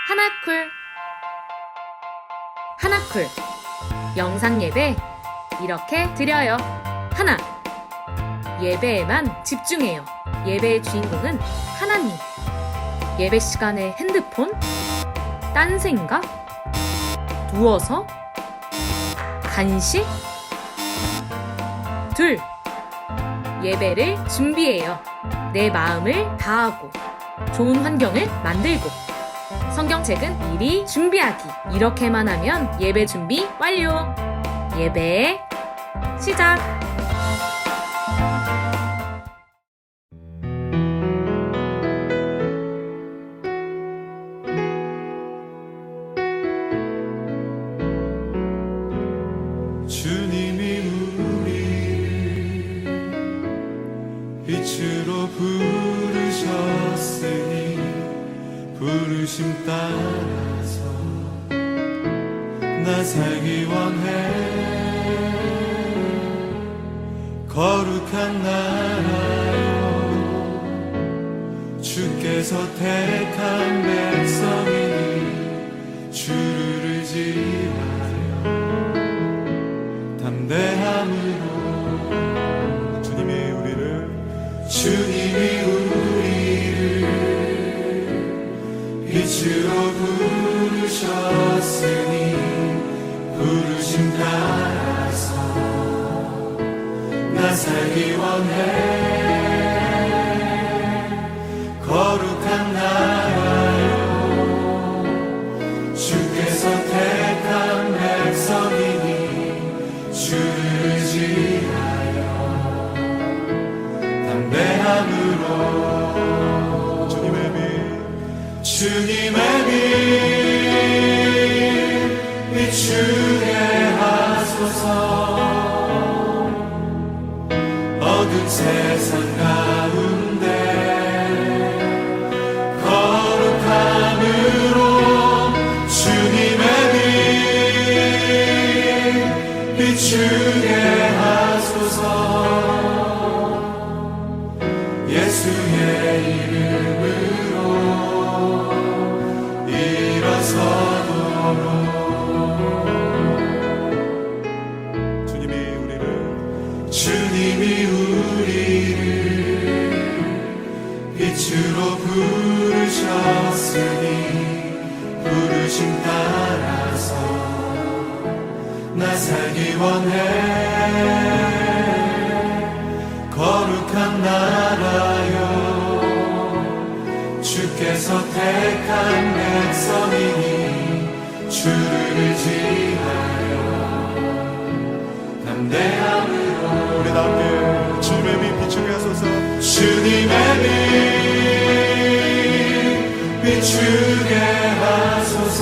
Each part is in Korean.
하나쿨 하나쿨 영상 예배 이렇게 드려요. 하나, 예배에만 집중해요. 예배의 주인공은 하나님. 예배 시간에 핸드폰? 딴 생각? 누워서? 간식? 둘, 예배를 준비해요. 내 마음을 다하고 좋은 환경을 만들고 성경책은 미리 준비하기. 이렇게만 하면 예배 준비 완료. 예배 시작. 주님이 우리를 빛으로 부르셨으니 부르심 따라서 나 살기 원해. 거룩한 나라요 주께서 택한 백성이니 주를 의지하려 담대함으로 주님이 우리를 빛으로 부르셨으니 부르심 따라서 나 살기 원해. 거룩한 나라요 주께서 택한 백성이니 주를 의지하여 담대함으로 주님의 빛 비추게 하소서. 어두운 세상 가운데 거룩함으로 주님의 빛 비추게 하소서. 예수의 이름으로 일어서도록 주님이 우리를 빛으로 부르셨으니 부르심 따라서 나 살기 원해. 거룩한 나라요 주께서 택한 백성이니 주를 의지하여 담대함으로 우리 다 함께 주님의 빛 비추게 하소서. 주님의 빛 비추게 하소서.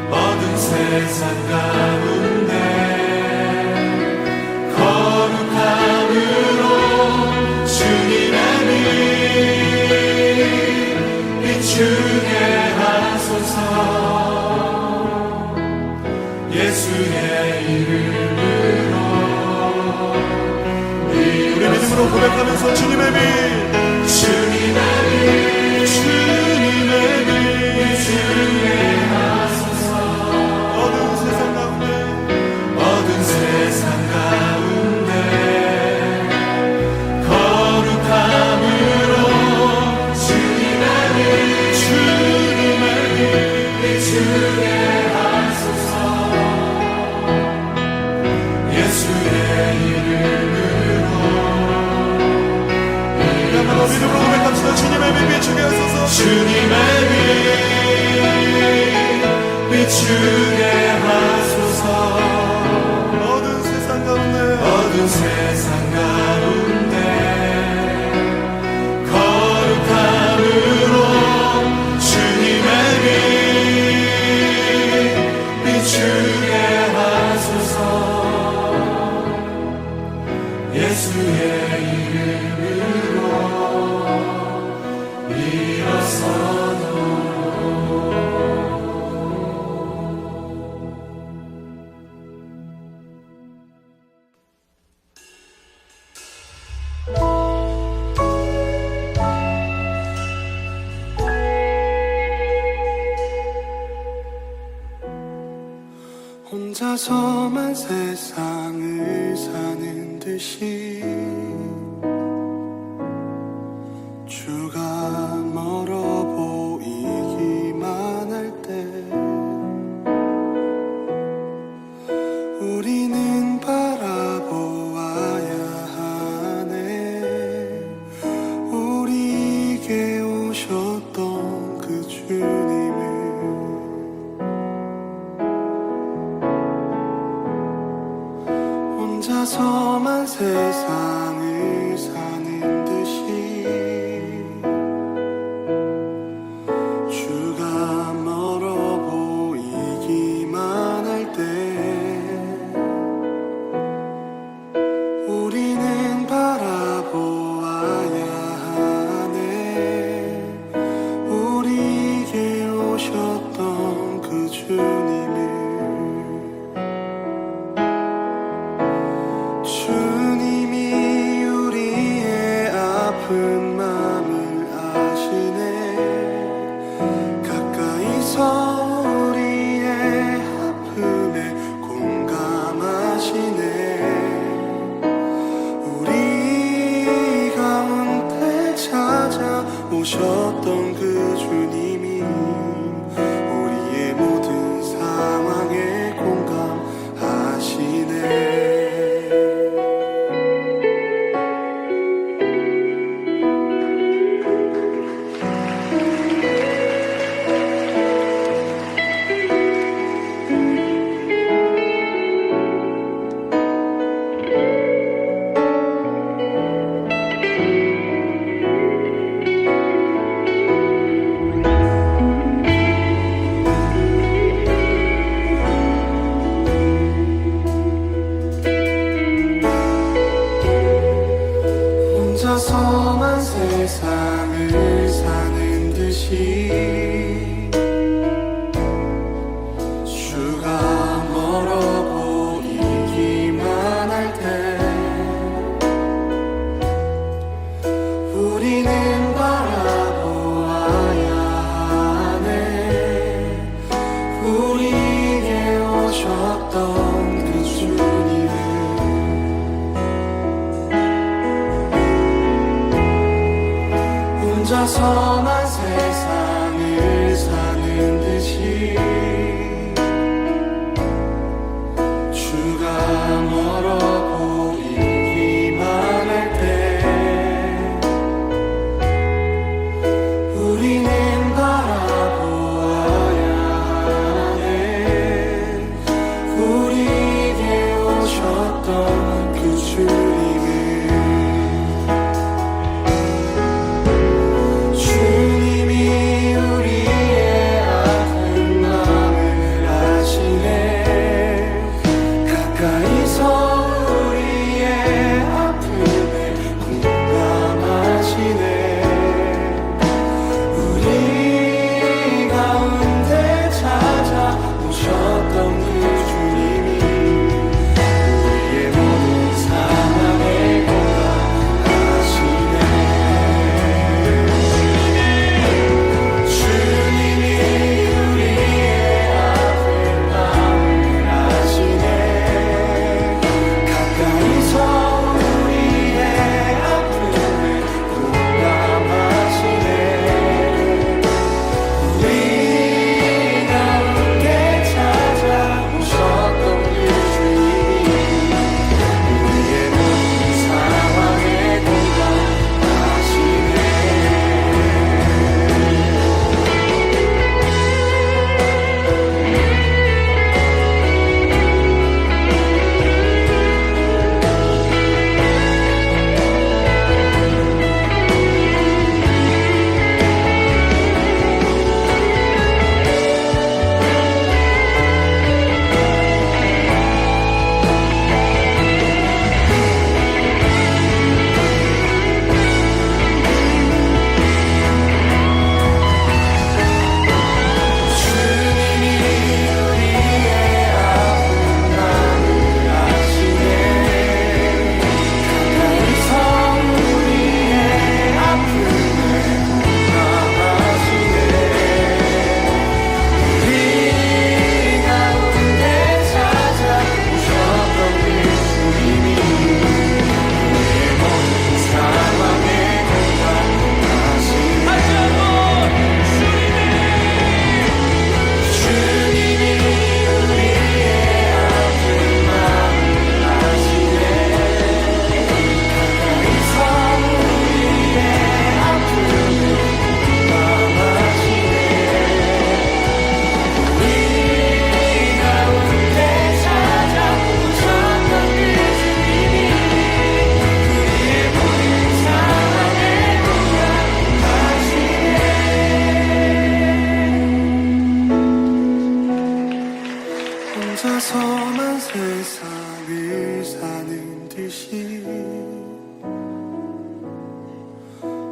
어두운 세상 가운데 거룩함으로 주님의 빛 비추게 하소서. 예수의 이름으로 우리 믿음으로 고백하면서 주님의 빛 주님의 빛 비추게 하소서. 어두운 세상 가운데 거룩함으로 주님의 빛 비추게 하소서. 예수의 이름으로 믿음으로 고백합시다. 주님의 빛 비추게 하소서. 주님의 빛 비추게 하소서. 어두운 세상 가운데 거룩함으로 주님의 빛 비추게 하소서. 예수의 이름으로 일어서도록 혼자서만 세상을 사는 듯이 주가 멀어 보이기만 할 때 우리는 바라보아야 하네. 우리에게 오셨던 그 주님을 혼자서만 세상을 사는 듯이 주가 멀어 보이기만 할 때 우리는 바라보아야 하네. 우리에게 오셨던 그 주님을 주님이 우리의 아픈 마음을 아시네. 가까이서 우리의 아픔에 공감하시네. 우리 가운데 찾아오셨던 그 주님이 우리의 모든 상황에 공감하시네. 혼자서만 세상을 사는 듯이 주가 멀어 보이기만 할 때 우리는 바라보아야 하네. 우리에게 오셨던 그 주님을 혼자서만 세상을 사는 듯이 주가 멀어 보이기만 할 때 우리는 바라보아야 하네. 우리에게 오셨던 그 주님을 주님이 우리의 아픈 마음을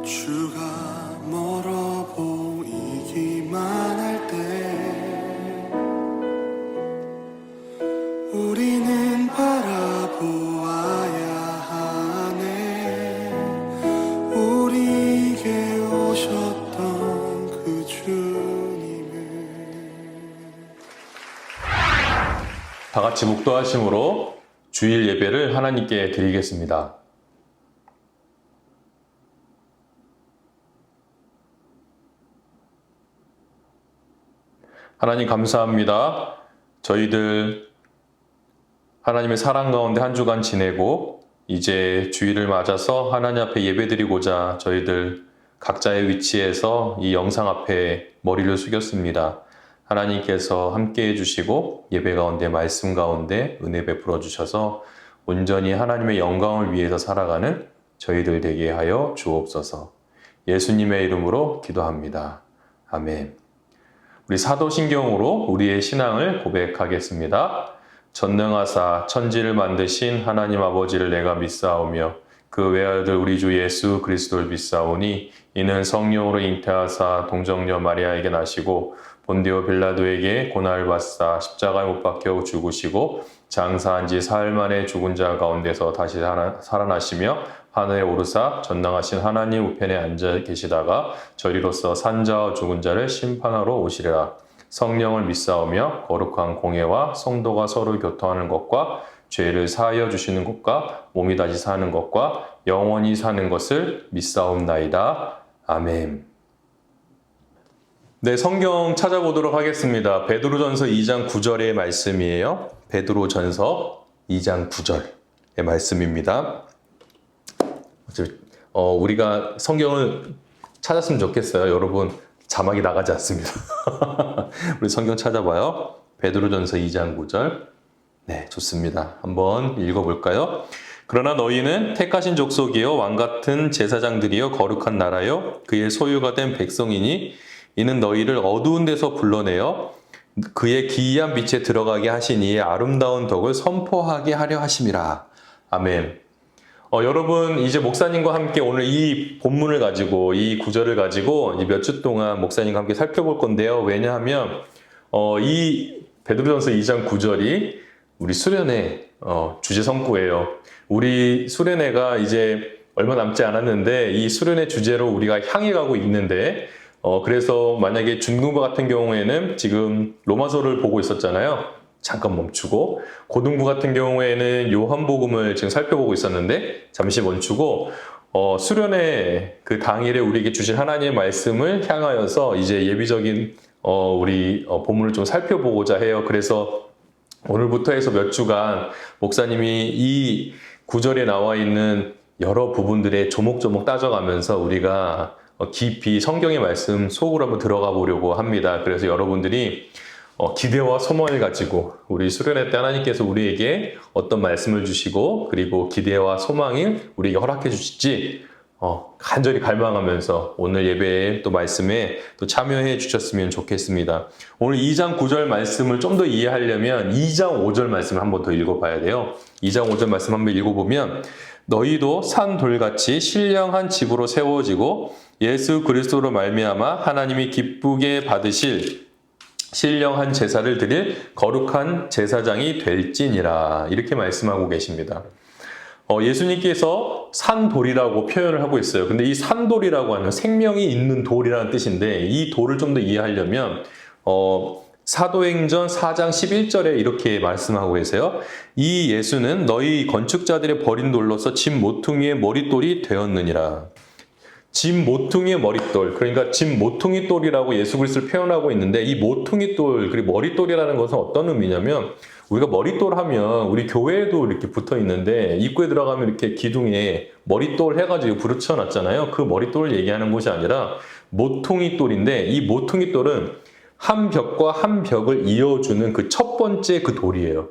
주가 멀어 보이기만 할 때 우리는 바라보아야 하네. 우리에게 오셨던 그 주님을. 다 같이 묵도하심으로 주일 예배를 하나님께 드리겠습니다. 하나님 감사합니다. 저희들 하나님의 사랑 가운데 한 주간 지내고 이제 주일을 맞아서 하나님 앞에 예배드리고자 저희들 각자의 위치에서 이 영상 앞에 머리를 숙였습니다. 하나님께서 함께 해주시고 예배 가운데 말씀 가운데 은혜 베풀어 주셔서 온전히 하나님의 영광을 위해서 살아가는 저희들 되게 하여 주옵소서. 예수님의 이름으로 기도합니다. 아멘. 우리 사도신경으로 우리의 신앙을 고백하겠습니다. 전능하사 천지를 만드신 하나님 아버지를 내가 믿사오며 그 외아들 우리 주 예수 그리스도를 믿사오니 이는 성령으로 잉태하사 동정녀 마리아에게 나시고 본디오 빌라도에게 고난을 받사 십자가에 못 박혀 죽으시고 장사한 지 사흘 만에 죽은 자 가운데서 다시 살아나시며 하늘에 오르사 전능하신 하나님 우편에 앉아 계시다가 저리로서 산 자와 죽은 자를 심판하러 오시리라. 성령을 믿사오며 거룩한 공예와 성도가 서로 교통하는 것과 죄를 사하여 주시는 것과 몸이 다시 사는 것과 영원히 사는 것을 믿사옵나이다. 아멘. 네, 성경 찾아보도록 하겠습니다. 베드로전서 2장 9절의 말씀이에요. 베드로전서 2장 9절의 말씀입니다. 우리가 성경을 찾았으면 좋겠어요. 여러분, 자막이 나가지 않습니다. 우리 성경 찾아봐요. 베드로전서 2장 9절. 네, 좋습니다. 한번 읽어볼까요? 그러나 너희는 택하신 족속이요 왕같은 제사장들이요 거룩한 나라요 그의 소유가 된 백성이니 이는 너희를 어두운 데서 불러내어 그의 기이한 빛에 들어가게 하신 이의 아름다운 덕을 선포하게 하려 하심이라. 아멘. 여러분, 이제 목사님과 함께 오늘 이 본문을 가지고, 이 구절을 가지고 몇 주 동안 목사님과 함께 살펴볼 건데요. 왜냐하면 이 베드로전서 2장 9절이 우리 수련회 주제 성구예요. 우리 수련회가 이제 얼마 남지 않았는데 이 수련회 주제로 우리가 향해 가고 있는데 그래서 만약에 중등부 같은 경우에는 지금 로마서를 보고 있었잖아요. 잠깐 멈추고, 고등부 같은 경우에는 요한복음을 지금 살펴보고 있었는데 잠시 멈추고 수련회 그 당일에 우리에게 주신 하나님의 말씀을 향하여서 이제 예비적인 우리 본문을 좀 살펴보고자 해요. 그래서 오늘부터 해서 몇 주간 목사님이 이 구절에 나와 있는 여러 부분들에 조목조목 따져가면서 우리가 깊이 성경의 말씀 속으로 한번 들어가 보려고 합니다. 그래서 여러분들이 기대와 소망을 가지고 우리 수련회 때 하나님께서 우리에게 어떤 말씀을 주시고 그리고 기대와 소망을 우리에게 허락해 주실지 간절히 갈망하면서 오늘 예배에 또 말씀에 또 참여해 주셨으면 좋겠습니다. 오늘 2장 9절 말씀을 좀 더 이해하려면 2장 5절 말씀을 한번 더 읽어봐야 돼요. 2장 5절 말씀 한번 읽어보면 너희도 산 돌같이 신령한 집으로 세워지고 예수 그리스도로 말미암아 하나님이 기쁘게 받으실 신령한 제사를 드릴 거룩한 제사장이 될지니라. 이렇게 말씀하고 계십니다. 예수님께서 산돌이라고 표현을 하고 있어요. 근데 이 산돌이라고 하는 생명이 있는 돌이라는 뜻인데 이 돌을 좀 더 이해하려면 사도행전 4장 11절에 이렇게 말씀하고 계세요. 이 예수는 너희 건축자들의 버린 돌로서 집 모퉁이의 머릿돌이 되었느니라. 집 모퉁이의 머릿돌, 그러니까 집 모퉁이 돌이라고 예수 그리스도를 표현하고 있는데 이 모퉁이 돌 그리고 머릿돌이라는 것은 어떤 의미냐면 우리가 머릿돌 하면 우리 교회에도 이렇게 붙어 있는데 입구에 들어가면 이렇게 기둥에 머릿돌 해가지고 붙여놨잖아요. 그 머릿돌을 얘기하는 것이 아니라 모퉁이 돌인데 이 모퉁이 돌은 한 벽과 한 벽을 이어주는 그 첫 번째 그 돌이에요.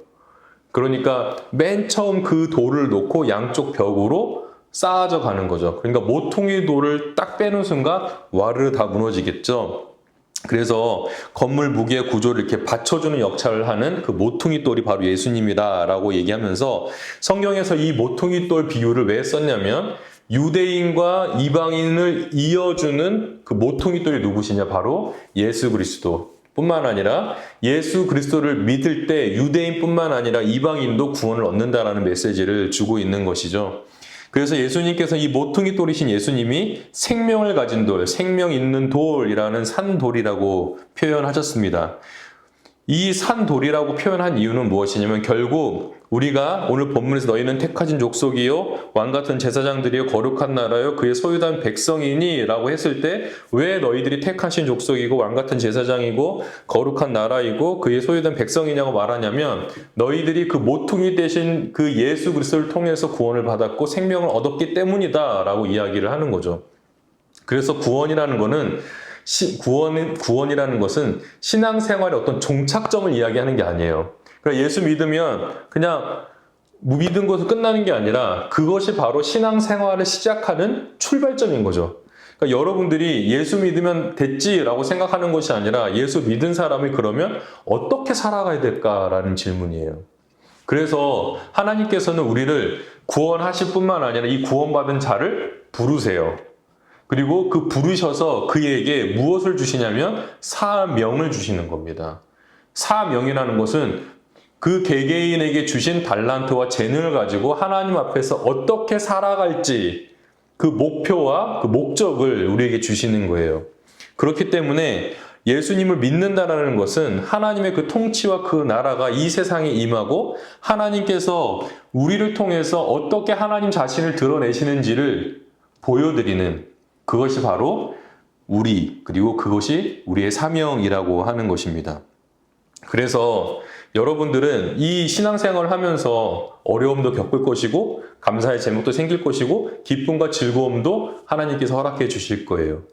그러니까 맨 처음 그 돌을 놓고 양쪽 벽으로 쌓아져 가는 거죠. 그러니까 모퉁이 돌을 딱 빼는 순간 와르르 다 무너지겠죠. 그래서 건물 무게의 구조를 이렇게 받쳐주는 역할을 하는 그 모퉁이 돌이 바로 예수님이다라고 얘기하면서 성경에서 이 모퉁이 돌 비유를 왜 썼냐면 유대인과 이방인을 이어주는 그 모퉁이 돌이 누구시냐? 바로 예수 그리스도. 뿐만 아니라 예수 그리스도를 믿을 때 유대인뿐만 아니라 이방인도 구원을 얻는다라는 메시지를 주고 있는 것이죠. 그래서 예수님께서 이 모퉁이 돌이신 예수님이 생명을 가진 돌, 생명 있는 돌이라는 산돌이라고 표현하셨습니다. 이 산돌이라고 표현한 이유는 무엇이냐면 결국 우리가 오늘 본문에서 너희는 택하신 족속이요 왕같은 제사장들이요 거룩한 나라요 그의 소유된 백성이니 라고 했을 때 왜 너희들이 택하신 족속이고 왕같은 제사장이고 거룩한 나라이고 그의 소유된 백성이냐고 말하냐면 너희들이 그 모퉁이 대신 그 예수 그리스도를 통해서 구원을 받았고 생명을 얻었기 때문이다 라고 이야기를 하는 거죠. 그래서 구원이라는 거는 구원이라는 것은 신앙생활의 어떤 종착점을 이야기하는 게 아니에요. 그러니까 예수 믿으면 그냥 믿은 것으로 끝나는 게 아니라 그것이 바로 신앙생활을 시작하는 출발점인 거죠. 그러니까 여러분들이 예수 믿으면 됐지라고 생각하는 것이 아니라 예수 믿은 사람이 그러면 어떻게 살아가야 될까라는 질문이에요. 그래서 하나님께서는 우리를 구원하실 뿐만 아니라 이 구원받은 자를 부르세요. 그리고 그 부르셔서 그에게 무엇을 주시냐면 사명을 주시는 겁니다. 사명이라는 것은 그 개개인에게 주신 달란트와 재능을 가지고 하나님 앞에서 어떻게 살아갈지 그 목표와 그 목적을 우리에게 주시는 거예요. 그렇기 때문에 예수님을 믿는다라는 것은 하나님의 그 통치와 그 나라가 이 세상에 임하고 하나님께서 우리를 통해서 어떻게 하나님 자신을 드러내시는지를 보여드리는 그것이 바로 그리고 그것이 우리의 사명이라고 하는 것입니다. 그래서 여러분들은 이 신앙생활을 하면서 어려움도 겪을 것이고 감사의 제목도 생길 것이고 기쁨과 즐거움도 하나님께서 허락해 주실 거예요.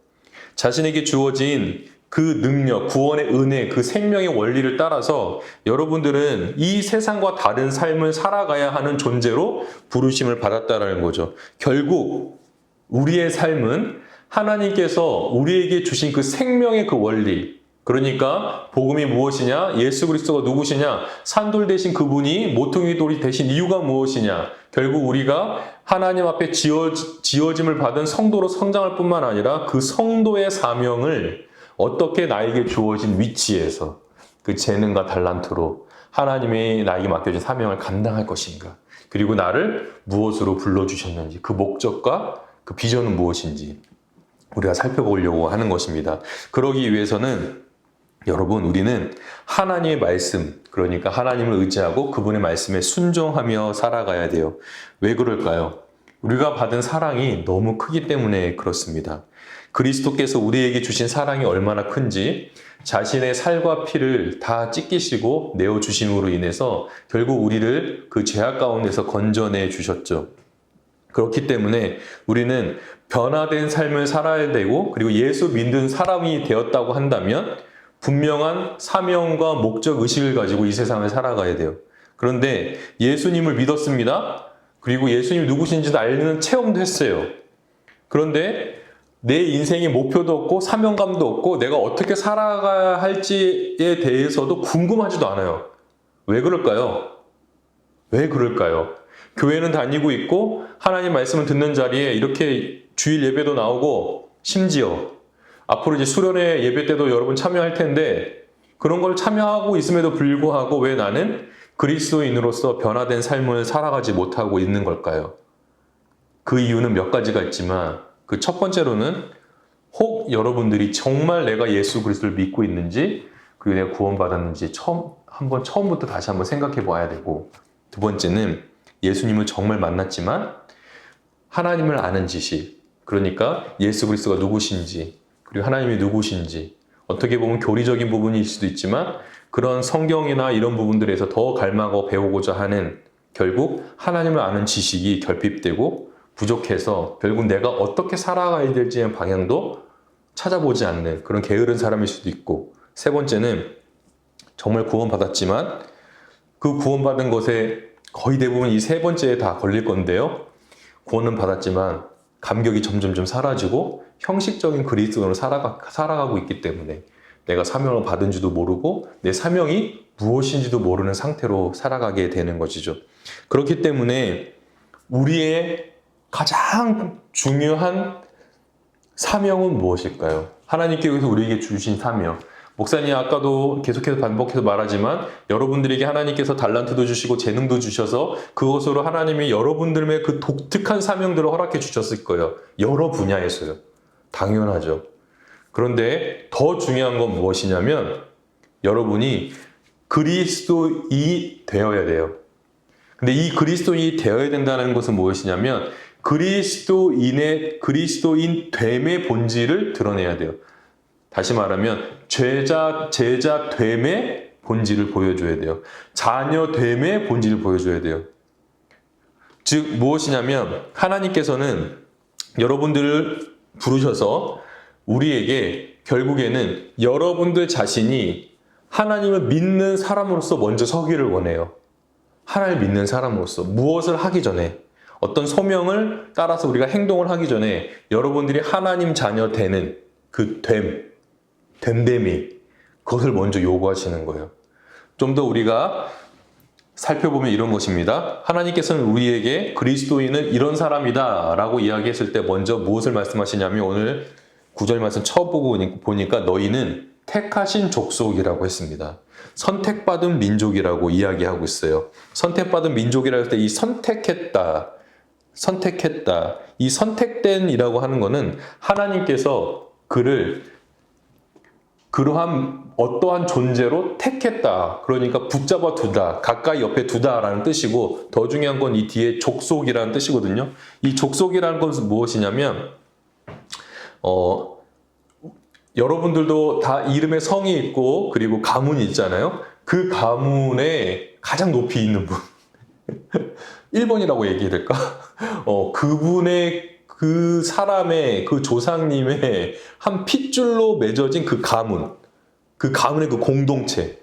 자신에게 주어진 그 능력, 구원의 은혜, 그 생명의 원리를 따라서 여러분들은 이 세상과 다른 삶을 살아가야 하는 존재로 부르심을 받았다라는 거죠. 결국 우리의 삶은 하나님께서 우리에게 주신 그 생명의 그 원리, 그러니까 복음이 무엇이냐, 예수 그리스도가 누구시냐, 산돌 대신 그분이 모퉁이 돌이 되신 이유가 무엇이냐, 결국 우리가 하나님 앞에 지어짐을 받은 성도로 성장할 뿐만 아니라 그 성도의 사명을 어떻게 나에게 주어진 위치에서 그 재능과 달란트로 하나님이 나에게 맡겨진 사명을 감당할 것인가, 그리고 나를 무엇으로 불러주셨는지 그 목적과 그 비전은 무엇인지 우리가 살펴보려고 하는 것입니다. 그러기 위해서는 여러분 우리는 하나님의 말씀, 그러니까 하나님을 의지하고 그분의 말씀에 순종하며 살아가야 돼요. 왜 그럴까요? 우리가 받은 사랑이 너무 크기 때문에 그렇습니다. 그리스도께서 우리에게 주신 사랑이 얼마나 큰지 자신의 살과 피를 다 찢기시고 내어주심으로 인해서 결국 우리를 그 죄악 가운데서 건져내 주셨죠. 그렇기 때문에 우리는 변화된 삶을 살아야 되고 그리고 예수 믿는 사람이 되었다고 한다면 분명한 사명과 목적 의식을 가지고 이 세상을 살아가야 돼요. 그런데 예수님을 믿었습니다. 그리고 예수님이 누구신지도 알는 체험도 했어요. 그런데 내 인생의 목표도 없고 사명감도 없고 내가 어떻게 살아가야 할지에 대해서도 궁금하지도 않아요. 왜 그럴까요? 왜 그럴까요? 교회는 다니고 있고 하나님 말씀을 듣는 자리에 이렇게 주일 예배도 나오고 심지어 앞으로 이제 수련회 예배 때도 여러분 참여할 텐데 그런 걸 참여하고 있음에도 불구하고 왜 나는 그리스도인으로서 변화된 삶을 살아가지 못하고 있는 걸까요? 그 이유는 몇 가지가 있지만 그 첫 번째로는 혹 여러분들이 정말 내가 예수 그리스도를 믿고 있는지 그리고 내가 구원받았는지 처음부터 다시 한번 생각해 봐야 되고, 두 번째는 예수님을 정말 만났지만 하나님을 아는 지식, 그러니까 예수 그리스도가 누구신지 그리고 하나님이 누구신지 어떻게 보면 교리적인 부분일 수도 있지만 그런 성경이나 이런 부분들에서 더 갈망하고 배우고자 하는 결국 하나님을 아는 지식이 결핍되고 부족해서 결국 내가 어떻게 살아가야 될지의 방향도 찾아보지 않는 그런 게으른 사람일 수도 있고, 세 번째는 정말 구원받았지만 그 구원받은 것에 거의 대부분 이 세 번째에 다 걸릴 건데요. 구원은 받았지만 감격이 점점 사라지고 형식적인 그리스도로 살아가고 있기 때문에 내가 사명을 받은지도 모르고 내 사명이 무엇인지도 모르는 상태로 살아가게 되는 것이죠. 그렇기 때문에 우리의 가장 중요한 사명은 무엇일까요? 하나님께서 우리에게 주신 사명. 목사님 아까도 계속해서 반복해서 말하지만 여러분들에게 하나님께서 달란트도 주시고 재능도 주셔서 그것으로 하나님이 여러분들의 그 독특한 사명들을 허락해 주셨을 거예요. 여러 분야에서요. 당연하죠. 그런데 더 중요한 건 무엇이냐면 여러분이 그리스도인이 되어야 돼요. 근데 이 그리스도인이 되어야 된다는 것은 무엇이냐면 그리스도인 됨의 본질을 드러내야 돼요. 다시 말하면 제자 됨의 본질을 보여줘야 돼요. 자녀 됨의 본질을 보여줘야 돼요. 즉 무엇이냐면 하나님께서는 여러분들을 부르셔서 우리에게 결국에는 여러분들 자신이 하나님을 믿는 사람으로서 먼저 서기를 원해요. 하나님을 믿는 사람으로서 무엇을 하기 전에 어떤 소명을 따라서 우리가 행동을 하기 전에 여러분들이 하나님 자녀 되는 그 됨됨이 그것을 먼저 요구하시는 거예요. 좀 더 우리가 살펴보면 이런 것입니다. 하나님께서는 우리에게 그리스도인은 이런 사람이다 라고 이야기했을 때 먼저 무엇을 말씀하시냐면 오늘 9절 말씀 쳐보고 보니까 너희는 택하신 족속이라고 했습니다. 선택받은 민족이라고 이야기하고 있어요. 선택받은 민족이라고 할 때 이 선택했다, 이 선택된이라고 하는 것은 하나님께서 그를 그러한 어떠한 존재로 택했다. 그러니까 붙잡아 두다, 가까이 옆에 두다라는 뜻이고 더 중요한 건 이 뒤에 족속이라는 뜻이거든요. 이 족속이라는 것은 무엇이냐면 여러분들도 다 이름에 성이 있고 그리고 가문이 있잖아요. 그 가문에 가장 높이 있는 분 1번이라고 얘기해야 될까? 그분의 그 사람의 그 조상님의 한 핏줄로 맺어진 그 가문의 그 공동체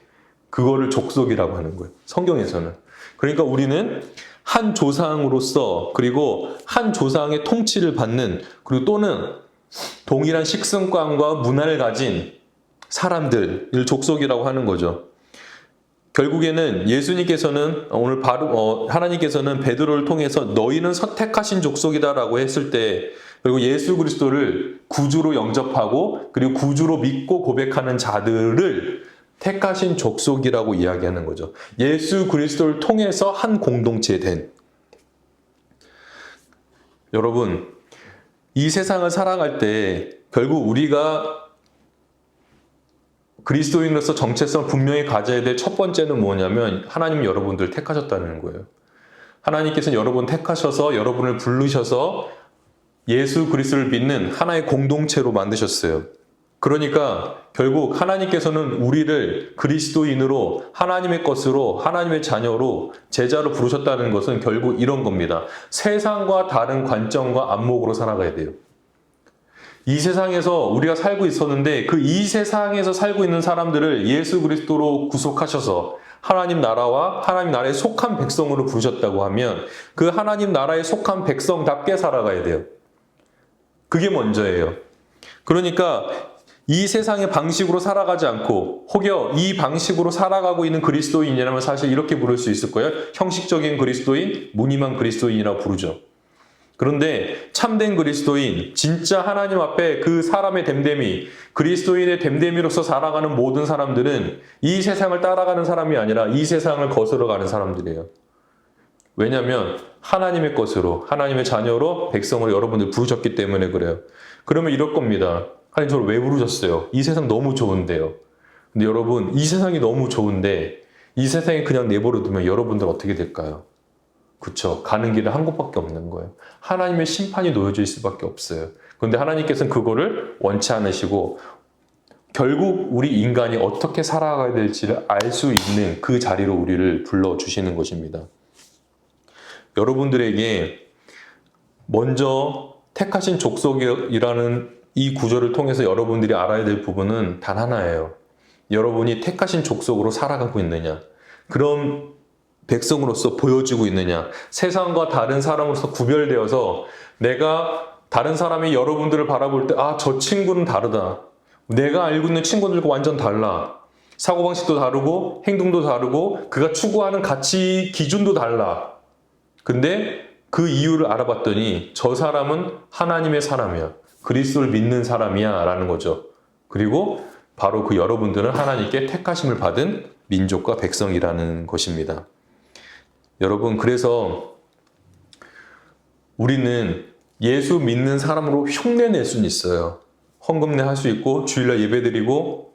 그거를 족속이라고 하는 거예요. 성경에서는. 그러니까 우리는 한 조상으로서 그리고 한 조상의 통치를 받는 그리고 또는 동일한 식습관과 문화를 가진 사람들을 족속이라고 하는 거죠. 결국에는 예수님께서는 오늘 하나님께서는 베드로를 통해서 너희는 선택하신 족속이다라고 했을 때 그리고 예수 그리스도를 구주로 영접하고 그리고 구주로 믿고 고백하는 자들을 택하신 족속이라고 이야기하는 거죠. 예수 그리스도를 통해서 한 공동체 된 여러분 이 세상을 살아갈 때 결국 우리가 그리스도인으로서 정체성을 분명히 가져야 될 첫 번째는 뭐냐면 하나님이 여러분들을 택하셨다는 거예요. 하나님께서는 여러분 택하셔서 여러분을 부르셔서 예수 그리스도를 믿는 하나의 공동체로 만드셨어요. 그러니까 결국 하나님께서는 우리를 그리스도인으로 하나님의 것으로 하나님의 자녀로 제자로 부르셨다는 것은 결국 이런 겁니다. 세상과 다른 관점과 안목으로 살아가야 돼요. 이 세상에서 우리가 살고 있었는데 그 이 세상에서 살고 있는 사람들을 예수 그리스도로 구속하셔서 하나님 나라와 하나님 나라에 속한 백성으로 부르셨다고 하면 그 하나님 나라에 속한 백성답게 살아가야 돼요. 그게 먼저예요. 그러니까 이 세상의 방식으로 살아가지 않고 혹여 이 방식으로 살아가고 있는 그리스도인이라면 사실 이렇게 부를 수 있을 거예요. 형식적인 그리스도인, 무늬만 그리스도인이라고 부르죠. 그런데 참된 그리스도인, 진짜 하나님 앞에 그 사람의 됨됨이, 그리스도인의 됨됨이로서 살아가는 모든 사람들은 이 세상을 따라가는 사람이 아니라 이 세상을 거스러가는 사람들이에요. 왜냐하면 하나님의 것으로, 하나님의 자녀로 백성으로 여러분들 부르셨기 때문에 그래요. 그러면 이럴 겁니다. 하나님 저를 왜 부르셨어요? 이 세상 너무 좋은데요. 근데 여러분 이 세상이 너무 좋은데 이 세상에 그냥 내버려 두면 여러분들 어떻게 될까요? 그렇죠. 가는 길은 한 곳밖에 없는 거예요. 하나님의 심판이 놓여져 있을 수밖에 없어요. 그런데 하나님께서는 그거를 원치 않으시고 결국 우리 인간이 어떻게 살아가야 될지를 알 수 있는 그 자리로 우리를 불러주시는 것입니다. 여러분들에게 먼저 택하신 족속이라는 이 구절을 통해서 여러분들이 알아야 될 부분은 단 하나예요. 여러분이 택하신 족속으로 살아가고 있느냐? 그런 백성으로서 보여지고 있느냐? 세상과 다른 사람으로서 구별되어서 내가 다른 사람이 여러분들을 바라볼 때 저 친구는 다르다. 내가 알고 있는 친구들과 완전 달라. 사고방식도 다르고 행동도 다르고 그가 추구하는 가치 기준도 달라. 근데 그 이유를 알아봤더니 저 사람은 하나님의 사람이야. 그리스도를 믿는 사람이야 라는 거죠. 그리고 바로 그 여러분들은 하나님께 택하심을 받은 민족과 백성이라는 것입니다. 여러분, 그래서 우리는 예수 믿는 사람으로 흉내낼 수는 있어요. 헌금내 할 수 있고 주일날 예배드리고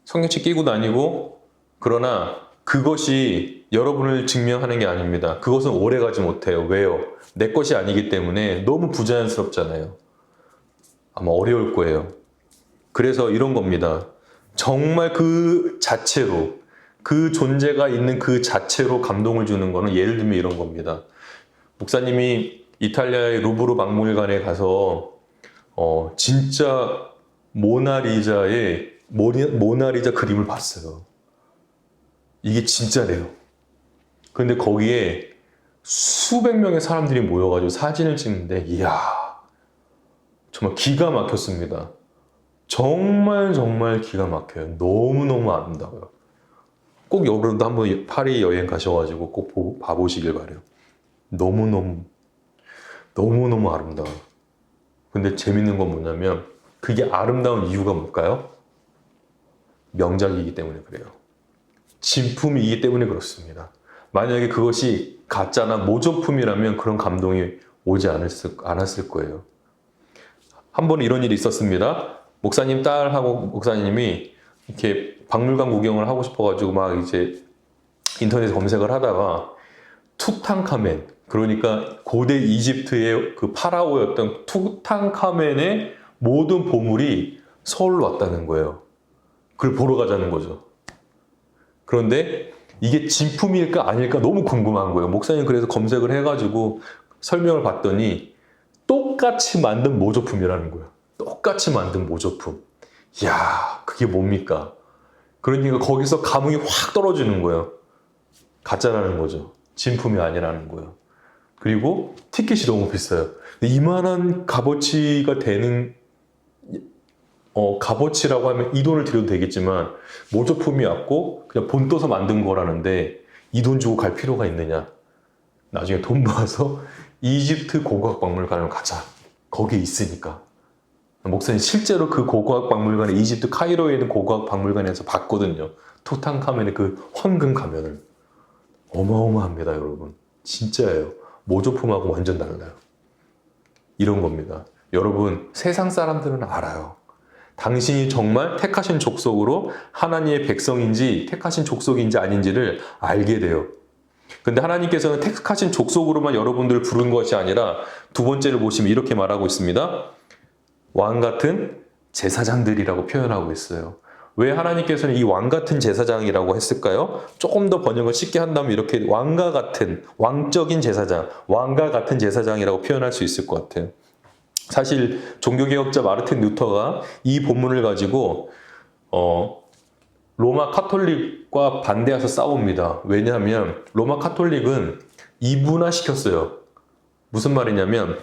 성경책 끼고 다니고, 그러나 그것이 여러분을 증명하는 게 아닙니다. 그것은 오래가지 못해요. 왜요? 내 것이 아니기 때문에 너무 부자연스럽잖아요. 아마 어려울 거예요. 그래서 이런 겁니다. 정말 그 자체로, 그 존재가 있는 그 자체로 감동을 주는 거는 예를 들면 이런 겁니다. 목사님이 이탈리아의 루브르 박물관에 가서 진짜 모나리자 그림을 봤어요. 이게 진짜래요. 근데 거기에 수백 명의 사람들이 모여가지고 사진을 찍는데, 이야, 정말 기가 막혔습니다. 정말 기가 막혀요. 너무너무 아름다워요. 꼭 여러분도 한번 파리 여행 가셔가지고 꼭 봐보시길 바래요. 너무너무 아름다워요. 근데 재밌는 건 뭐냐면, 그게 아름다운 이유가 뭘까요? 명작이기 때문에 그래요. 진품이기 때문에 그렇습니다. 만약에 그것이 가짜나 모조품이라면 그런 감동이 오지 않았을 거예요. 한 번 이런 일이 있었습니다. 목사님 딸하고 목사님이 이렇게 박물관 구경을 하고 싶어가지고 막 이제 인터넷에 검색을 하다가 투탕카멘, 그러니까 고대 이집트의 그 파라오였던 투탕카멘의 모든 보물이 서울로 왔다는 거예요. 그걸 보러 가자는 거죠. 그런데 이게 진품일까 아닐까 너무 궁금한 거예요. 목사님 그래서 검색을 해가지고 설명을 봤더니 똑같이 만든 모조품이라는 거예요. 똑같이 만든 모조품. 이야, 그게 뭡니까? 그러니까 거기서 감흥이 확 떨어지는 거예요. 가짜라는 거죠. 진품이 아니라는 거예요. 그리고 티켓이 너무 비싸요. 이만한 값어치가 되는 값어치라고 하면 이 돈을 들여도 되겠지만, 모조품이 왔고 그냥 본 떠서 만든 거라는데 이 돈 주고 갈 필요가 있느냐. 나중에 돈 모아서 이집트 고고학 박물관을 가자. 거기에 있으니까. 목사님 실제로 그 고고학 박물관에, 이집트 카이로에 있는 고고학 박물관에서 봤거든요. 투탕카멘의 그 헌금 가면을. 어마어마합니다, 여러분. 진짜예요. 모조품하고 완전 달라요. 이런 겁니다. 여러분, 세상 사람들은 알아요. 당신이 정말 택하신 족속으로 하나님의 백성인지 택하신 족속인지 아닌지를 알게 돼요. 근데 하나님께서는 택하신 족속으로만 여러분들을 부른 것이 아니라 두 번째를 보시면 이렇게 말하고 있습니다. 왕 같은 제사장들이라고 표현하고 있어요. 왜 하나님께서는 이 왕 같은 제사장이라고 했을까요? 조금 더 번역을 쉽게 한다면 이렇게 왕과 같은, 왕적인 제사장, 왕과 같은 제사장이라고 표현할 수 있을 것 같아요. 사실 종교개혁자 마르틴 루터가 이 본문을 가지고 로마 카톨릭과 반대해서 싸웁니다. 왜냐하면 로마 카톨릭은 이분화시켰어요. 무슨 말이냐면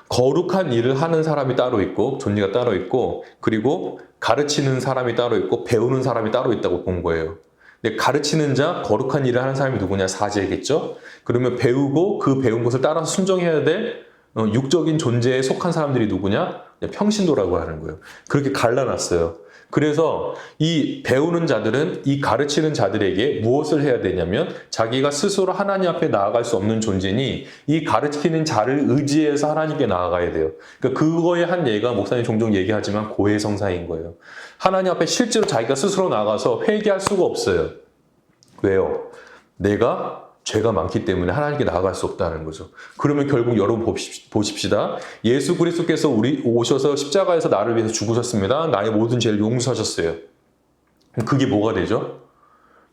거룩한 일을 하는 사람이 따로 있고 존재가 따로 있고, 그리고 가르치는 사람이 따로 있고 배우는 사람이 따로 있다고 본 거예요. 근데 가르치는 자, 거룩한 일을 하는 사람이 누구냐? 사제겠죠. 그러면 배우고 그 배운 것을 따라서 순종해야 될 육적인 존재에 속한 사람들이 누구냐? 평신도라고 하는 거예요. 그렇게 갈라놨어요. 그래서 이 배우는 자들은 이 가르치는 자들에게 무엇을 해야 되냐면, 자기가 스스로 하나님 앞에 나아갈 수 없는 존재니 이 가르치는 자를 의지해서 하나님께 나아가야 돼요. 그러니까 그거의 한 예가 목사님 종종 얘기하지만 고해성사인 거예요. 하나님 앞에 실제로 자기가 스스로 나가서 회개할 수가 없어요. 왜요? 내가 죄가 많기 때문에 하나님께 나아갈 수 없다는 거죠. 그러면 결국 여러분 보십시다. 예수 그리스도께서 오셔서 십자가에서 나를 위해서 죽으셨습니다. 나의 모든 죄를 용서하셨어요. 그게 뭐가 되죠?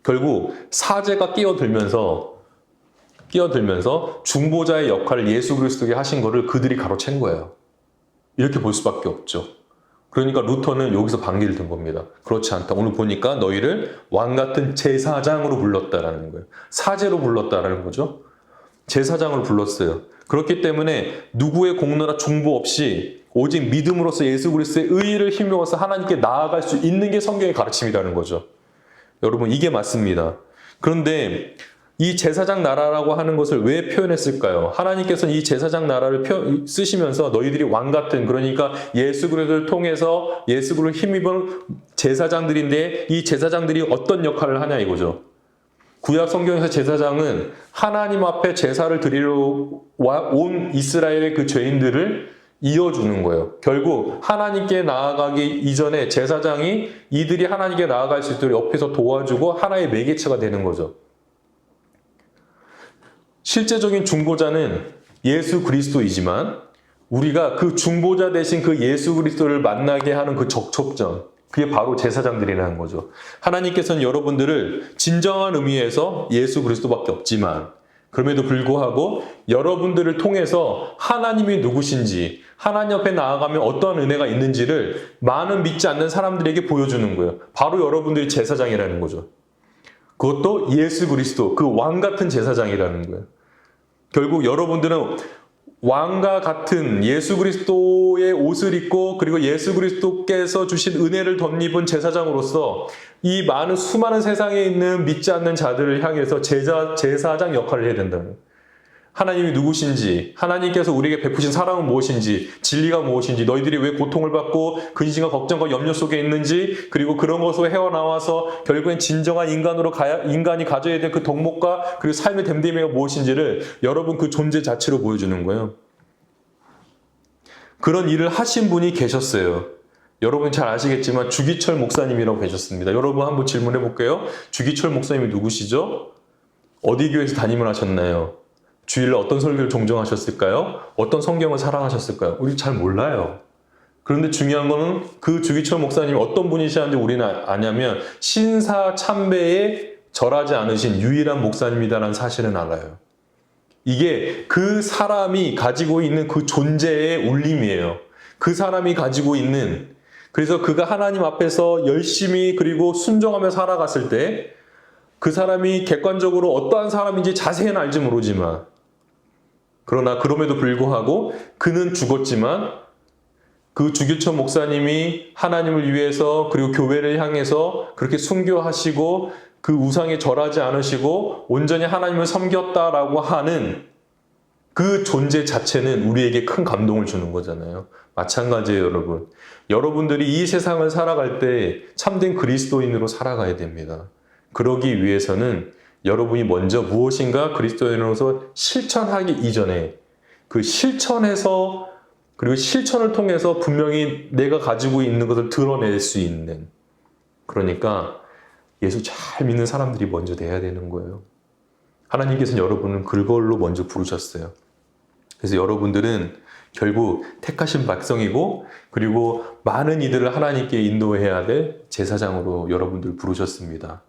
결국 사제가 끼어들면서 중보자의 역할을 예수 그리스도께 하신 거를 그들이 가로챈 거예요. 이렇게 볼 수밖에 없죠. 그러니까 루터는 여기서 반기를 든 겁니다. 그렇지 않다. 오늘 보니까 너희를 왕 같은 제사장으로 불렀다라는 거예요. 사제로 불렀다라는 거죠. 제사장으로 불렀어요. 그렇기 때문에 누구의 공로나 중보 없이 오직 믿음으로써 예수 그리스도의 의의를 힘입어서 하나님께 나아갈 수 있는 게 성경의 가르침이라는 거죠. 여러분, 이게 맞습니다. 그런데 이 제사장 나라라고 하는 것을 왜 표현했을까요? 하나님께서는 이 제사장 나라를 쓰시면서 너희들이 왕 같은, 그러니까 예수 그리스도를 통해서 예수 그리스도를 힘입은 제사장들인데 이 제사장들이 어떤 역할을 하냐 이거죠. 구약 성경에서 제사장은 하나님 앞에 제사를 드리러 온 이스라엘의 그 죄인들을 이어주는 거예요. 결국 하나님께 나아가기 이전에 제사장이 이들이 하나님께 나아갈 수 있도록 옆에서 도와주고 하나의 매개체가 되는 거죠. 실제적인 중보자는 예수 그리스도이지만 우리가 그 중보자 대신 그 예수 그리스도를 만나게 하는 그 접촉점, 그게 바로 제사장들이라는 거죠. 하나님께서는 여러분들을 진정한 의미에서 예수 그리스도밖에 없지만 그럼에도 불구하고 여러분들을 통해서 하나님이 누구신지, 하나님 앞에 나아가면 어떠한 은혜가 있는지를 많은 믿지 않는 사람들에게 보여주는 거예요. 바로 여러분들이 제사장이라는 거죠. 그것도 예수 그리스도, 그 왕 같은 제사장이라는 거예요. 결국 여러분들은 왕과 같은 예수 그리스도의 옷을 입고 그리고 예수 그리스도께서 주신 은혜를 덧입은 제사장으로서 이 수많은 세상에 있는 믿지 않는 자들을 향해서 제사장 역할을 해야 된다는 거예요. 하나님이 누구신지, 하나님께서 우리에게 베푸신 사랑은 무엇인지, 진리가 무엇인지, 너희들이 왜 고통을 받고 근심과 걱정과 염려 속에 있는지, 그리고 그런 것으로 헤어나와서 결국엔 진정한 인간이 가져야 될 그 덕목과 그리고 삶의 됨됨이가 무엇인지를 여러분 그 존재 자체로 보여주는 거예요. 그런 일을 하신 분이 계셨어요. 여러분 잘 아시겠지만 주기철 목사님이라고 계셨습니다. 여러분 한번 질문해 볼게요. 주기철 목사님이 누구시죠? 어디 교회에서 담임을 하셨나요? 주일날 어떤 설교를 종종 하셨을까요? 어떤 성경을 사랑하셨을까요? 우리 잘 몰라요. 그런데 중요한 거는 그 주기철 목사님이 어떤 분이시는지 우리는 아냐면 신사참배에 절하지 않으신 유일한 목사님이다라는 사실은 알아요. 이게 그 사람이 가지고 있는 그 존재의 울림이에요. 그 사람이 가지고 있는, 그래서 그가 하나님 앞에서 열심히 그리고 순종하며 살아갔을 때 그 사람이 객관적으로 어떠한 사람인지 자세히는 알지 모르지만, 그러나 그럼에도 불구하고 그는 죽었지만 그 주기철 목사님이 하나님을 위해서 그리고 교회를 향해서 그렇게 순교하시고 그 우상에 절하지 않으시고 온전히 하나님을 섬겼다라고 하는 그 존재 자체는 우리에게 큰 감동을 주는 거잖아요. 마찬가지예요, 여러분. 여러분들이 이 세상을 살아갈 때 참된 그리스도인으로 살아가야 됩니다. 그러기 위해서는 여러분이 먼저 무엇인가 그리스도인으로서 실천하기 이전에 그 실천에서 그리고 실천을 통해서 분명히 내가 가지고 있는 것을 드러낼 수 있는, 그러니까 예수 잘 믿는 사람들이 먼저 돼야 되는 거예요. 하나님께서는 여러분을 그걸로 먼저 부르셨어요. 그래서 여러분들은 결국 택하신 백성이고 그리고 많은 이들을 하나님께 인도해야 될 제사장으로 여러분들 부르셨습니다.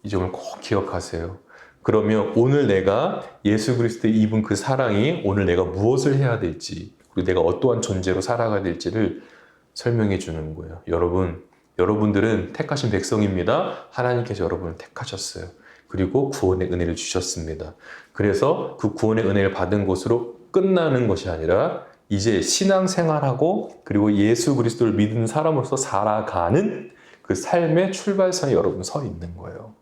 이 점을 꼭 기억하세요. 그러면 오늘 내가 예수 그리스도의 입은 그 사랑이 오늘 내가 무엇을 해야 될지 그리고 내가 어떠한 존재로 살아가야 될지를 설명해 주는 거예요. 여러분들은 택하신 백성입니다. 하나님께서 여러분을 택하셨어요. 그리고 구원의 은혜를 주셨습니다. 그래서 그 구원의 은혜를 받은 것으로 끝나는 것이 아니라 이제 신앙생활하고 그리고 예수 그리스도를 믿는 사람으로서 살아가는 그 삶의 출발선에 여러분 서 있는 거예요.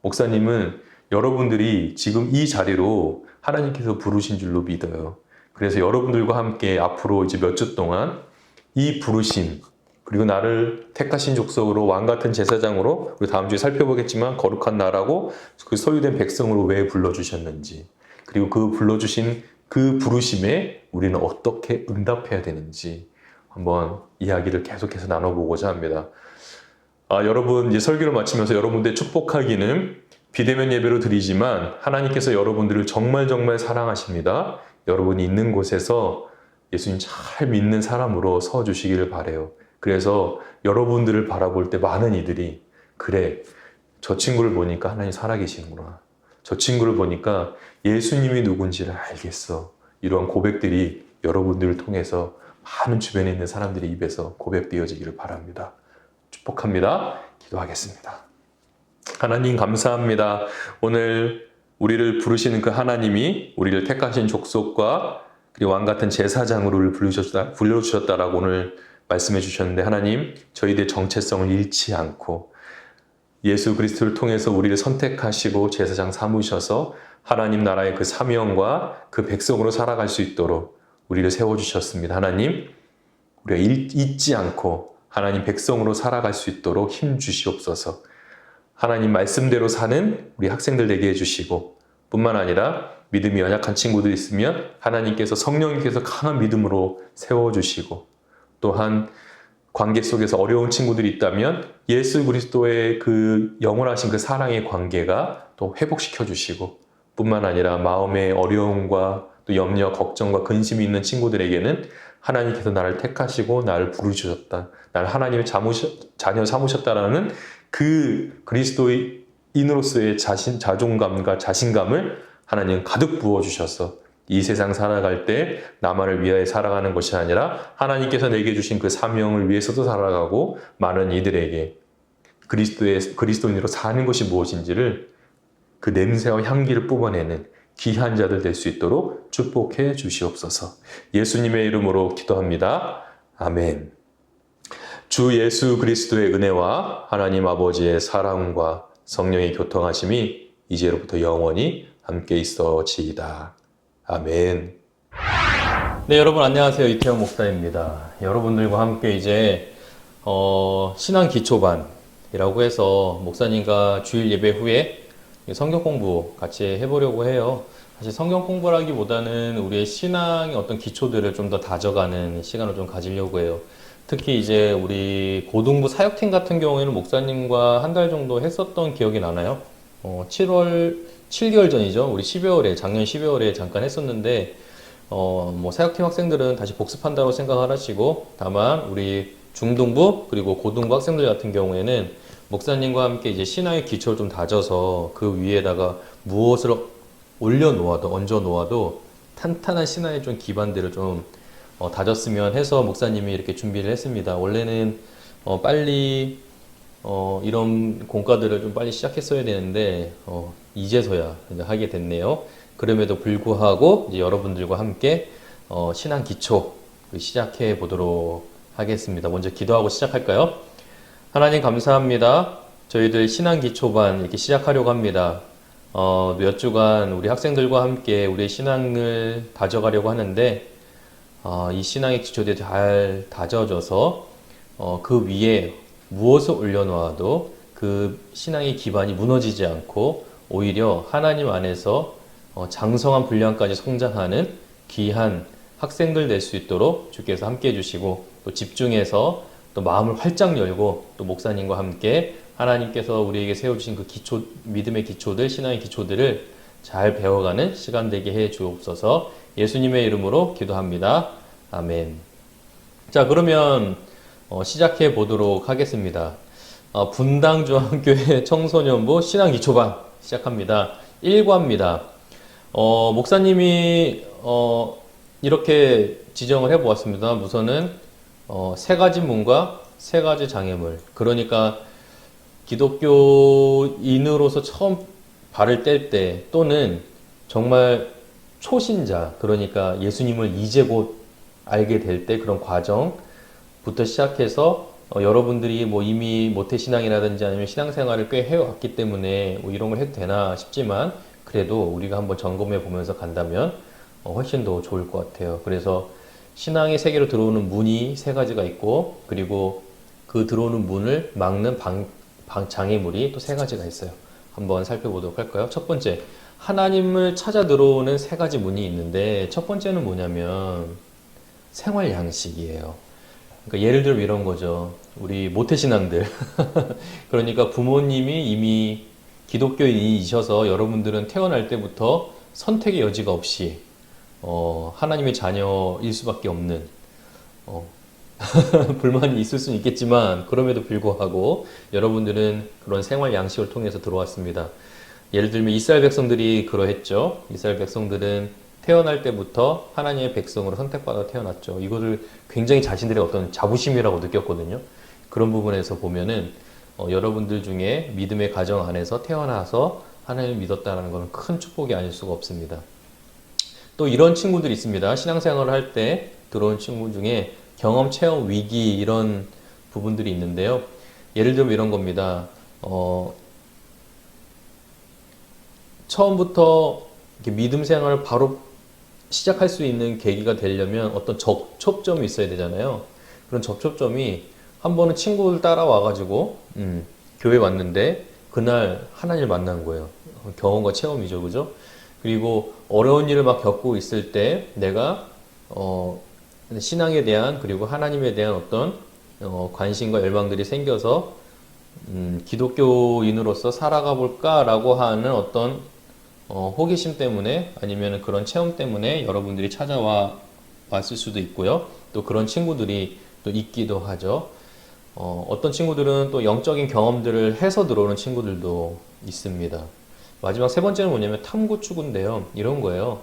목사님은 여러분들이 지금 이 자리로 하나님께서 부르신 줄로 믿어요. 그래서 여러분들과 함께 앞으로 이제 몇 주 동안 이 부르심 그리고 나를 택하신 족속으로 왕같은 제사장으로 그리고 다음 주에 살펴보겠지만 거룩한 나라고 그 소유된 백성으로 왜 불러주셨는지 그리고 그 불러주신 그 부르심에 우리는 어떻게 응답해야 되는지 한번 이야기를 계속해서 나눠보고자 합니다. 여러분 이제 설교를 마치면서 여러분들의 축복하기는 비대면 예배로 드리지만 하나님께서 여러분들을 정말 사랑하십니다. 여러분이 있는 곳에서 예수님 잘 믿는 사람으로 서주시기를 바라요. 그래서 여러분들을 바라볼 때 많은 이들이 그래 저 친구를 보니까 하나님 살아계시는구나. 저 친구를 보니까 예수님이 누군지를 알겠어. 이러한 고백들이 여러분들을 통해서 많은 주변에 있는 사람들의 입에서 고백되어지기를 바랍니다. 축복합니다. 기도하겠습니다. 하나님 감사합니다. 오늘 우리를 부르시는 그 하나님이 우리를 택하신 족속과 그리고 왕같은 제사장으로 불러주셨다라고 오늘 말씀해 주셨는데 하나님 저희들의 정체성을 잃지 않고 예수 그리스도를 통해서 우리를 선택하시고 제사장 삼으셔서 하나님 나라의 그 사명과 그 백성으로 살아갈 수 있도록 우리를 세워주셨습니다. 하나님, 우리가 잊지 않고 하나님 백성으로 살아갈 수 있도록 힘 주시옵소서. 하나님 말씀대로 사는 우리 학생들 되게 해주시고, 뿐만 아니라 믿음이 연약한 친구들 있으면 하나님께서 성령님께서 강한 믿음으로 세워주시고, 또한 관계 속에서 어려운 친구들이 있다면 예수 그리스도의 그 영원하신 그 사랑의 관계가 또 회복시켜 주시고, 뿐만 아니라 마음의 어려움과 또 염려, 걱정과 근심이 있는 친구들에게는 하나님께서 나를 택하시고 나를 부르셨다, 나를 하나님의 자녀 삼으셨다라는 그 그리스도인으로서의 자존감과 자신감을 하나님 가득 부어주셔서 이 세상 살아갈 때 나만을 위하여 살아가는 것이 아니라 하나님께서 내게 주신 그 사명을 위해서도 살아가고, 많은 이들에게 그리스도인으로 사는 것이 무엇인지를 그 냄새와 향기를 뿜어내는 귀한 자들 될 수 있도록 축복해 주시옵소서. 예수님의 이름으로 기도합니다. 아멘. 주 예수 그리스도의 은혜와 하나님 아버지의 사랑과 성령의 교통하심이 이제로부터 영원히 함께 있어지이다. 아멘. 네, 여러분 안녕하세요. 이태영 목사입니다. 여러분들과 함께 이제 신앙 기초반이라고 해서 목사님과 주일 예배 후에 성경 공부 같이 해보려고 해요. 사실 성경 공부라기보다는 우리의 신앙의 어떤 기초들을 좀 더 다져가는 시간을 좀 가지려고 해요. 특히 이제 우리 고등부 사역팀 같은 경우에는 목사님과 한 달 정도 했었던 기억이 나나요? 7개월 전이죠. 우리 작년 12월에 잠깐 했었는데, 뭐 사역팀 학생들은 다시 복습한다고 생각을 하시고, 다만 우리 중등부 그리고 고등부 학생들 같은 경우에는 목사님과 함께 이제 신앙의 기초를 좀 다져서 그 위에다가 무엇을 얹어 놓아도 탄탄한 신앙의 좀 기반들을 좀 다졌으면 해서 목사님이 이렇게 준비를 했습니다. 원래는 빨리 이런 공과들을 좀 빨리 시작했어야 되는데 이제서야 이제 하게 됐네요. 그럼에도 불구하고 이제 여러분들과 함께 신앙 기초 시작해 보도록 하겠습니다. 먼저 기도하고 시작할까요? 하나님 감사합니다. 저희들 신앙 기초반 이렇게 시작하려고 합니다. 몇 주간 우리 학생들과 함께 우리의 신앙을 다져가려고 하는데, 이 신앙의 기초들이 잘 다져져서 그 위에 무엇을 올려놓아도 그 신앙의 기반이 무너지지 않고 오히려 하나님 안에서 장성한 분량까지 성장하는 귀한 학생들 될 수 있도록 주께서 함께 해주시고, 또 집중해서 또 마음을 활짝 열고 또 목사님과 함께 하나님께서 우리에게 세워주신 그 기초, 믿음의 기초들, 신앙의 기초들을 잘 배워가는 시간 되게 해 주옵소서. 예수님의 이름으로 기도합니다. 아멘. 자, 그러면 시작해 보도록 하겠습니다. 분당중앙교회 청소년부 신앙 기초반 시작합니다. 1과입니다. 목사님이 이렇게 지정을 해 보았습니다. 우선은 세 가지 문과 세 가지 장애물. 그러니까 기독교인으로서 처음 발을 뗄 때, 또는 정말 초신자, 그러니까 예수님을 이제 곧 알게 될 때 그런 과정부터 시작해서 여러분들이 뭐 이미 모태신앙이라든지 아니면 신앙생활을 꽤 해왔기 때문에 뭐 이런 걸 해도 되나 싶지만, 그래도 우리가 한번 점검해 보면서 간다면 훨씬 더 좋을 것 같아요. 그래서 신앙의 세계로 들어오는 문이 세 가지가 있고, 그리고 그 들어오는 문을 막는 장애물이 또 세 가지가 있어요. 한번 살펴보도록 할까요? 첫 번째, 하나님을 찾아 들어오는 세 가지 문이 있는데, 첫 번째는 뭐냐면 생활 양식이에요. 그러니까 예를 들면 이런 거죠. 우리 모태신앙들 그러니까 부모님이 이미 기독교인이셔서 여러분들은 태어날 때부터 선택의 여지가 없이 하나님의 자녀일 수밖에 없는 불만이 있을 수는 있겠지만, 그럼에도 불구하고 여러분들은 그런 생활 양식을 통해서 들어왔습니다. 예를 들면 이스라엘 백성들이 그러했죠. 이스라엘 백성들은 태어날 때부터 하나님의 백성으로 선택받아 태어났죠. 이거를 굉장히 자신들의 어떤 자부심이라고 느꼈거든요. 그런 부분에서 보면은 여러분들 중에 믿음의 가정 안에서 태어나서 하나님을 믿었다는 것은 큰 축복이 아닐 수가 없습니다. 또 이런 친구들이 있습니다. 신앙생활을 할 때 들어온 친구 중에 경험, 체험, 위기 이런 부분들이 있는데요. 예를 들면 이런 겁니다. 처음부터 이렇게 믿음 생활을 바로 시작할 수 있는 계기가 되려면 어떤 접촉점이 있어야 되잖아요. 그런 접촉점이 한 번은 친구들 따라와가지고 교회 왔는데 그날 하나님을 만난 거예요. 경험과 체험이죠, 그죠? 그리고 어려운 일을 막 겪고 있을 때 내가 신앙에 대한 그리고 하나님에 대한 어떤 관심과 열망들이 생겨서 기독교인으로서 살아가 볼까라고 하는 어떤 호기심 때문에 아니면 그런 체험 때문에 여러분들이 찾아와 왔을 수도 있고요. 또 그런 친구들이 또 있기도 하죠. 어떤 친구들은 또 영적인 경험들을 해서 들어오는 친구들도 있습니다. 마지막 세 번째는 뭐냐면 탐구 추구인데요. 이런 거예요.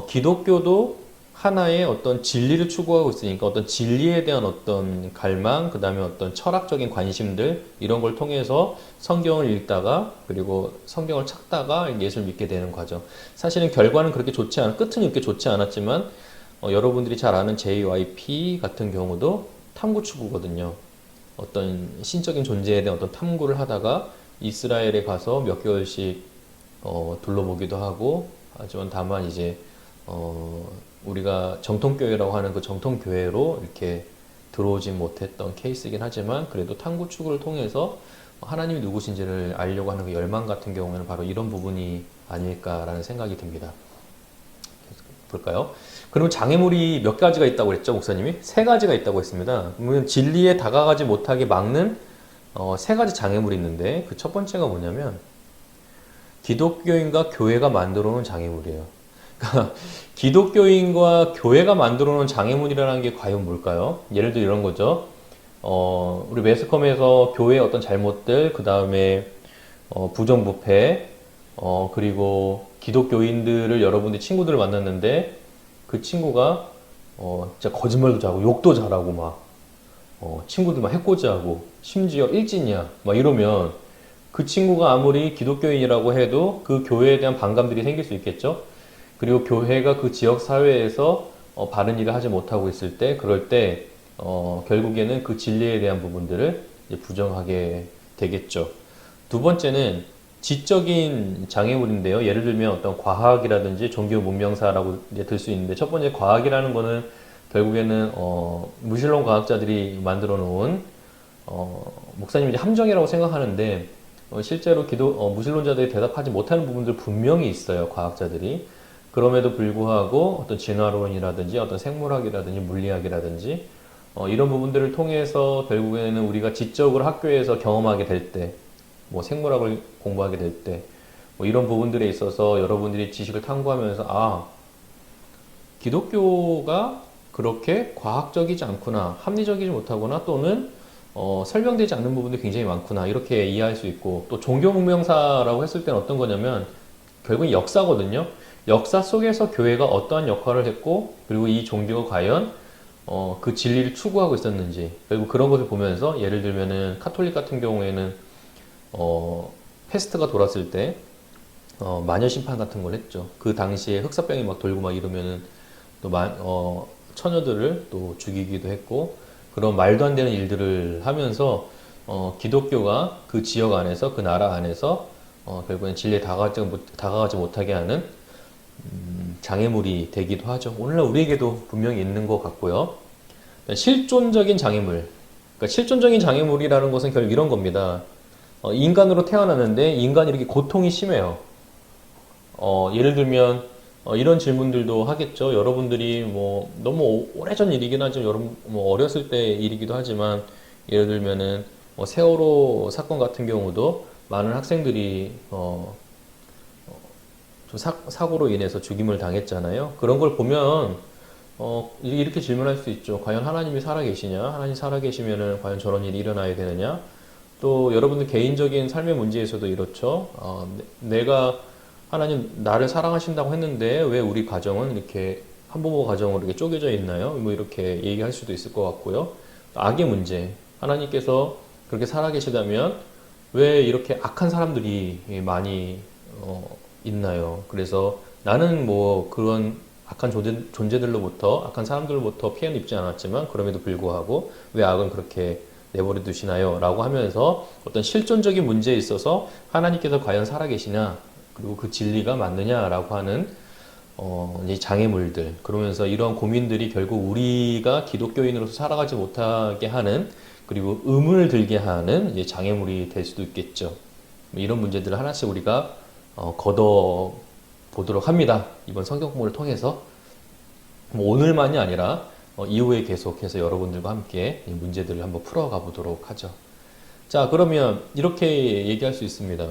기독교도 하나의 어떤 진리를 추구하고 있으니까 어떤 진리에 대한 어떤 갈망, 그 다음에 어떤 철학적인 관심들, 이런 걸 통해서 성경을 읽다가, 그리고 성경을 찾다가 예수를 믿게 되는 과정. 사실은 결과는 그렇게 끝은 그렇게 좋지 않았지만, 여러분들이 잘 아는 JYP 같은 경우도 탐구 추구거든요. 어떤 신적인 존재에 대한 어떤 탐구를 하다가 이스라엘에 가서 몇 개월씩 둘러보기도 하고, 하지만 다만 이제 우리가 정통교회라고 하는 그 정통교회로 이렇게 들어오지 못했던 케이스이긴 하지만 그래도 탐구 추구를 통해서 하나님이 누구신지를 알려고 하는 그 열망 같은 경우에는 바로 이런 부분이 아닐까라는 생각이 듭니다. 볼까요? 그러면 장애물이 몇 가지가 있다고 그랬죠, 목사님이? 세 가지가 있다고 했습니다. 그러면 진리에 다가가지 못하게 막는 세 가지 장애물이 있는데 그 첫 번째가 뭐냐면 기독교인과 교회가 만들어 놓은 장애물이에요. 그러니까 기독교인과 교회가 만들어 놓은 장애물이라는 게 과연 뭘까요? 예를 들어 이런 거죠. 우리 매스컴에서 교회의 어떤 잘못들, 그 다음에 부정부패, 그리고 기독교인들을 여러분들이 친구들을 만났는데 그 친구가 진짜 거짓말도 잘하고 욕도 잘하고 막 친구들 막 해코지하고 심지어 일진이야 막 이러면 그 친구가 아무리 기독교인이라고 해도 그 교회에 대한 반감들이 생길 수 있겠죠. 그리고 교회가 그 지역 사회에서 바른 일을 하지 못하고 있을 때, 그럴 때 결국에는 그 진리에 대한 부분들을 이제 부정하게 되겠죠. 두 번째는 지적인 장애물인데요. 예를 들면 어떤 과학이라든지 종교 문명사라고 이제 들 수 있는데, 첫 번째 과학이라는 거는 결국에는 무신론 과학자들이 만들어 놓은 목사님이 함정이라고 생각하는데, 실제로 무신론자들이 대답하지 못하는 부분들 분명히 있어요. 과학자들이. 그럼에도 불구하고 어떤 진화론이라든지 어떤 생물학이라든지 물리학이라든지 이런 부분들을 통해서 결국에는 우리가 지적으로 학교에서 경험하게 될 때, 뭐 생물학을 공부하게 될 때, 뭐 이런 부분들에 있어서 여러분들이 지식을 탐구하면서 기독교가 그렇게 과학적이지 않구나, 합리적이지 못하구나, 또는 설명되지 않는 부분들이 굉장히 많구나, 이렇게 이해할 수 있고, 또 종교문명사라고 했을 때는 어떤 거냐면 결국은 역사거든요. 역사 속에서 교회가 어떠한 역할을 했고, 그리고 이 종교가 과연 그 진리를 추구하고 있었는지, 그리고 그런 것을 보면서 예를 들면은 카톨릭 같은 경우에는 패스트가 돌았을 때 마녀 심판 같은 걸 했죠. 그 당시에 흑사병이 막 돌고 막 이러면은 또 처녀들을 또 죽이기도 했고, 그런 말도 안 되는 일들을 하면서 기독교가 그 지역 안에서, 그 나라 안에서 결국엔 진리에 다가가지 못하게 하는 장애물이 되기도 하죠. 오늘날 우리에게도 분명히 있는 것 같고요. 실존적인 장애물. 그러니까 실존적인 장애물이라는 것은 결국 이런 겁니다. 인간으로 태어났는데 인간이 이렇게 고통이 심해요. 예를 들면 이런 질문들도 하겠죠. 여러분들이 뭐 너무 오래전 일이긴 하지만 여러분 뭐 어렸을 때 일이기도 하지만, 예를 들면은 세월호 사건 같은 경우도 많은 학생들이 좀 사고로 인해서 죽임을 당했잖아요. 그런 걸 보면 이렇게 질문할 수 있죠. 과연 하나님이 살아계시냐? 하나님 살아계시면은 과연 저런 일이 일어나야 되느냐? 또 여러분들 개인적인 삶의 문제에서도 이렇죠. 내가 하나님 나를 사랑하신다고 했는데 왜 우리 가정은 이렇게 한부모 가정으로 이렇게 쪼개져 있나요? 뭐 이렇게 얘기할 수도 있을 것 같고요. 악의 문제. 하나님께서 그렇게 살아계시다면 왜 이렇게 악한 사람들이 많이 있나요? 그래서 나는 뭐 그런 악한 존재들로부터, 악한 사람들로부터 피해는 입지 않았지만 그럼에도 불구하고 왜 악은 그렇게 내버려 두시나요? 라고 하면서 어떤 실존적인 문제에 있어서 하나님께서 과연 살아계시냐, 그리고 그 진리가 맞느냐라고 하는 이 장애물들, 그러면서 이러한 고민들이 결국 우리가 기독교인으로서 살아가지 못하게 하는, 그리고 의문을 들게 하는 이제 장애물이 될 수도 있겠죠. 이런 문제들을 하나씩 우리가 걷어 보도록 합니다. 이번 성경 공부를 통해서 오늘만이 아니라 이후에 계속해서 여러분들과 함께 이 문제들을 한번 풀어가 보도록 하죠. 자, 그러면 이렇게 얘기할 수 있습니다.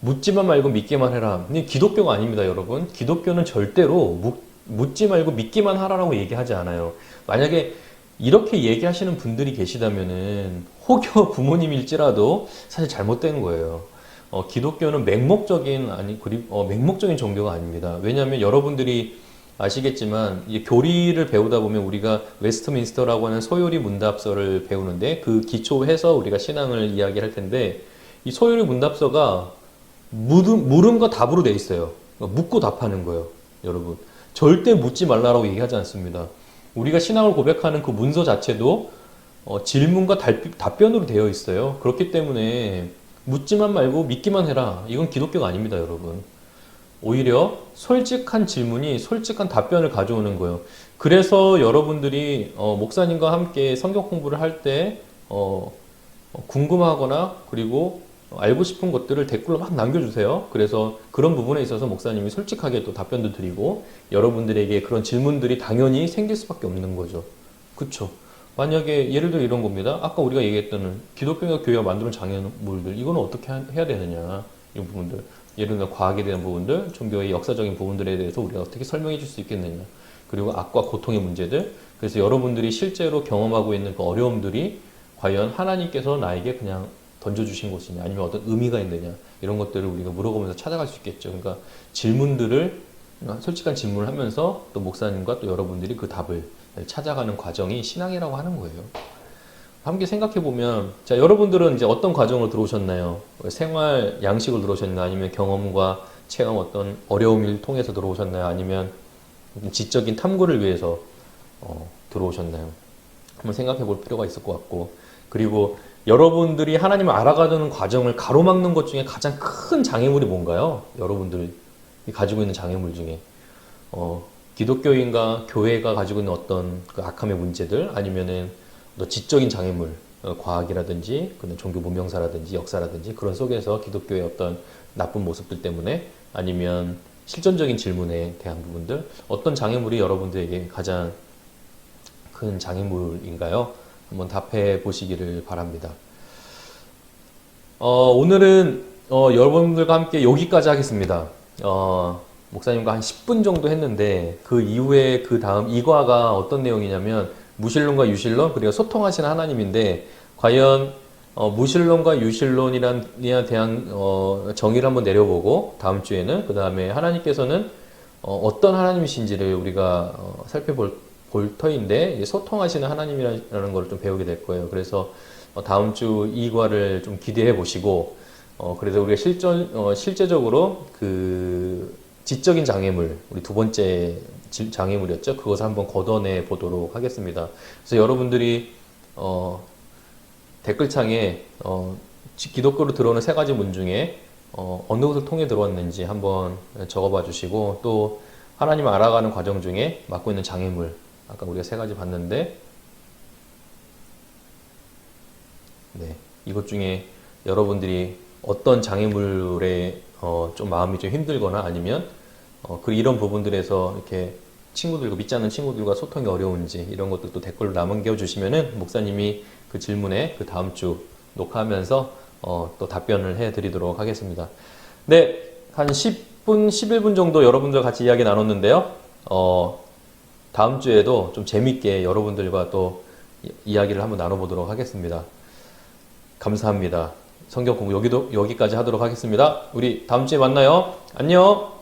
묻지만 말고 믿기만 해라. 근데 기독교가 아닙니다, 여러분. 기독교는 절대로 묻지 말고 믿기만 하라라고 얘기하지 않아요. 만약에 이렇게 얘기하시는 분들이 계시다면은 혹여 부모님일지라도 사실 잘못된 거예요. 기독교는 맹목적인 종교가 아닙니다. 왜냐하면 여러분들이 아시겠지만 이 교리를 배우다 보면 우리가 웨스트민스터라고 하는 소요리 문답서를 배우는데 그 기초해서 우리가 신앙을 이야기할 텐데, 이 소요리 문답서가 물음과 답으로 돼 있어요. 묻고 답하는 거예요, 여러분. 절대 묻지 말라라고 얘기하지 않습니다. 우리가 신앙을 고백하는 그 문서 자체도 질문과 답변으로 되어 있어요. 그렇기 때문에 묻지만 말고 믿기만 해라. 이건 기독교가 아닙니다, 여러분. 오히려 솔직한 질문이 솔직한 답변을 가져오는 거예요. 그래서 여러분들이 목사님과 함께 성경 공부를 할 때 궁금하거나 그리고 알고 싶은 것들을 댓글로 막 남겨주세요. 그래서 그런 부분에 있어서 목사님이 솔직하게 또 답변도 드리고 여러분들에게 그런 질문들이 당연히 생길 수밖에 없는 거죠. 그쵸? 만약에 예를 들어 이런 겁니다. 아까 우리가 얘기했던 기독교가 교회가 만드는 장애물들, 이거는 어떻게 해야 되느냐, 이 부분들. 예를 들어 과학에 대한 부분들, 종교의 역사적인 부분들에 대해서 우리가 어떻게 설명해 줄 수 있겠느냐, 그리고 악과 고통의 문제들. 그래서 여러분들이 실제로 경험하고 있는 그 어려움들이 과연 하나님께서 나에게 그냥 던져주신 것이냐, 아니면 어떤 의미가 있느냐, 이런 것들을 우리가 물어보면서 찾아갈 수 있겠죠. 그러니까 질문들을, 솔직한 질문을 하면서 또 목사님과 또 여러분들이 그 답을 찾아가는 과정이 신앙이라고 하는 거예요. 함께 생각해 보면, 자, 여러분들은 이제 어떤 과정으로 들어오셨나요? 생활 양식을 들어오셨나요? 아니면 경험과 체험, 어떤 어려움을 통해서 들어오셨나요? 아니면 지적인 탐구를 위해서 들어오셨나요? 한번 생각해 볼 필요가 있을 것 같고, 그리고 여러분들이 하나님을 알아가는 과정을 가로막는 것 중에 가장 큰 장애물이 뭔가요? 여러분들이 가지고 있는 장애물 중에 기독교인과 교회가 가지고 있는 어떤 그 악함의 문제들, 아니면은 지적인 장애물, 과학이라든지 종교 문명사라든지 역사라든지 그런 속에서 기독교의 어떤 나쁜 모습들 때문에, 아니면 실존적인 질문에 대한 부분들, 어떤 장애물이 여러분들에게 가장 큰 장애물인가요? 한번 답해 보시기를 바랍니다. 오늘은 여러분들과 함께 여기까지 하겠습니다. 목사님과 한 10분 정도 했는데, 그 이후에 그 다음 2과가 어떤 내용이냐면 무신론과 유신론, 그리고 소통하시는 하나님인데, 과연 무신론과 유신론이란에 대한 정의를 한번 내려보고, 다음 주에는 그 다음에 하나님께서는 어떤 하나님이신지를 우리가 살펴볼 터인데, 소통하시는 하나님이라는 걸 좀 배우게 될 거예요. 그래서 다음 주 2과를 좀 기대해 보시고, 그래서 우리가 실제적으로 그 지적인 장애물, 우리 두 번째 장애물이었죠. 그것을 한번 걷어내 보도록 하겠습니다. 그래서 여러분들이 댓글창에 기독교로 들어오는 3가지 문 중에 어느 것을 통해 들어왔는지 한번 적어봐 주시고, 또 하나님을 알아가는 과정 중에 맡고 있는 장애물, 아까 우리가 3가지 봤는데, 네, 이것 중에 여러분들이 어떤 장애물에 좀 마음이 좀 힘들거나, 아니면 이런 부분들에서 이렇게 친구들과, 믿지 않는 친구들과 소통이 어려운지, 이런 것들도 댓글로 남겨주시면은 목사님이 그 질문에 그 다음 주 녹화하면서 또 답변을 해드리도록 하겠습니다. 네, 한 10분, 11분 정도 여러분들과 같이 이야기 나눴는데요. 다음 주에도 좀 재밌게 여러분들과 또 이야기를 한번 나눠보도록 하겠습니다. 감사합니다. 성경 공부 여기까지 하도록 하겠습니다. 우리 다음 주에 만나요. 안녕.